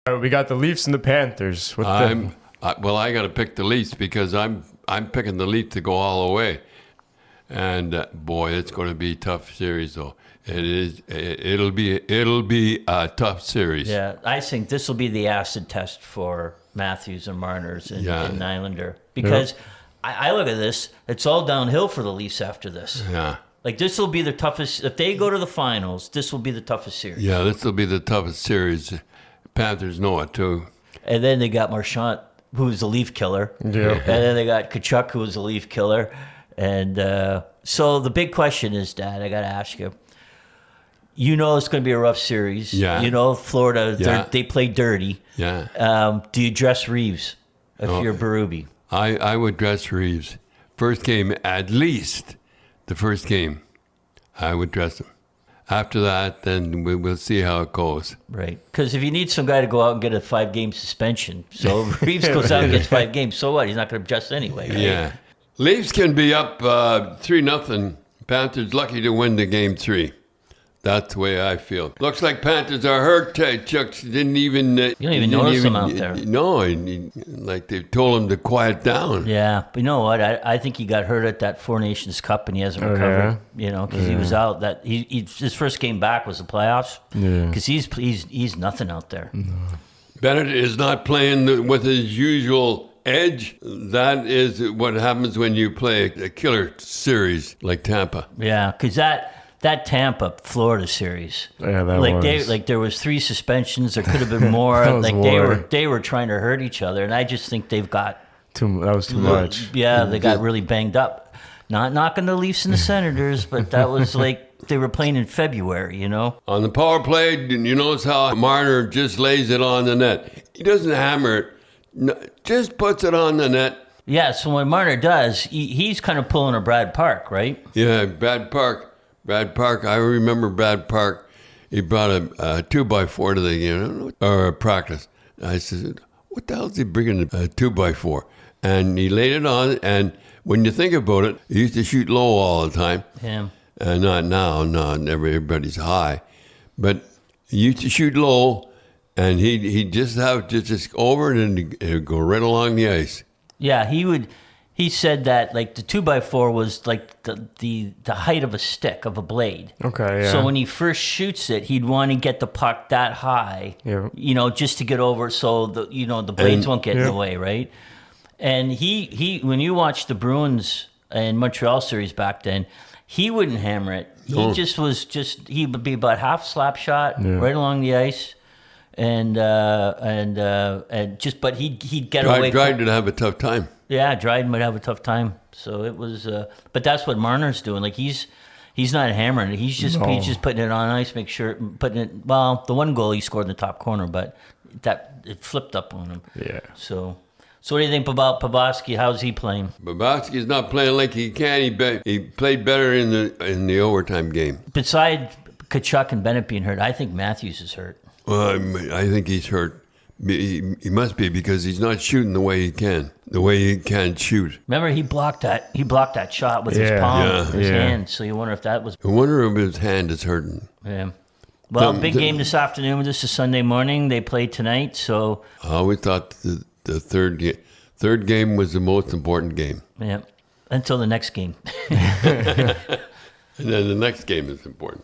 We got the Leafs and the Panthers. I got to pick the Leafs because I'm picking the Leafs to go all the way. And boy, it's going to be a tough series, though. It is. It'll be a tough series. Yeah, I think this will be the acid test for Matthews and Marner's and Nylander because I look at this. It's all downhill for the Leafs after this. Yeah. Like, this will be the toughest. If they go to the finals, this will be the toughest series. Yeah, this will be the toughest series. Panthers know it, too. And then they got Marchand, who's a Leaf killer. Yeah. And then they got Tkachuk, who was a Leaf killer. And so the big question is, Dad, I got to ask you. You know it's going to be a rough series. Yeah. You know Florida, they play dirty. Yeah. Do you dress Reeves if you're Berube? I would dress Reeves. First game, at least the first game, I would dress him. After that, then we'll see how it goes. Right. Because if you need some guy to go out and get a 5-game suspension, so if Reeves goes out and gets 5 games, so what? He's not going to adjust anyway. Right? Yeah. Leafs can be up 3-0. Panthers lucky to win the game 3. That's the way I feel. Looks like Panthers are hurt. Chuck didn't even... you don't even notice them out there. No, like they told him to quiet down. Yeah, but you know what? I think he got hurt at that Four Nations Cup and he hasn't recovered. You know, because he was out. That his first game back was the playoffs. Yeah. Because he's nothing out there. No. Bennett is not playing with his usual edge. That is what happens when you play a killer series like Tampa. Yeah, because that Tampa Florida series. Yeah, that was. There was 3 suspensions. There could have been more. They were trying to hurt each other, and I just think they've got that was too much. Yeah, they got really banged up. Not knocking the Leafs and the Senators, but that was like they were playing in February, you know. On the power play, you notice how Marner just lays it on the net. He doesn't hammer it, just puts it on the net. Yeah, so when Marner does, he's kind of pulling a Brad Park, right? Yeah, Brad Park, I remember Brad Park. He brought a 2x4 to the game, or a practice. I said, what the hell is he bringing a 2x4? And he laid it on, and when you think about it, he used to shoot low all the time. Yeah. Not now, everybody's high. But he used to shoot low, and he'd just have to just over it and it'd go right along the ice. Yeah, he said that like the 2x4 was like the height of a stick, of a blade. Okay, yeah. So when he first shoots it, he'd want to get the puck that high, just to get over so the blades won't get in the way, right? And he when you watch the Bruins and Montreal series back then, he wouldn't hammer it. He he would be about half slap shot right along the ice. And but he'd get away. Dryden would have a tough time. Yeah, Dryden would have a tough time. So it was, but that's what Marner's doing. Like he's not hammering it. He's just putting it on ice, putting it. Well, the one goal he scored in the top corner, but it flipped up on him. Yeah. So what do you think about Pavelski? How's he playing? Pavelski's not playing like he can. He played better in the overtime game. Besides Tkachuk and Bennett being hurt, I think Matthews is hurt. Well, I think he's hurt. He must be because he's not shooting the way he can shoot. Remember, he blocked that shot with his palm, his hand. So you wonder if that was. I wonder if his hand is hurting. Yeah. Well, big game this afternoon. This is Sunday morning. They play tonight. So I always thought the third game was the most important game. Yeah. Until the next game. And then the next game is important.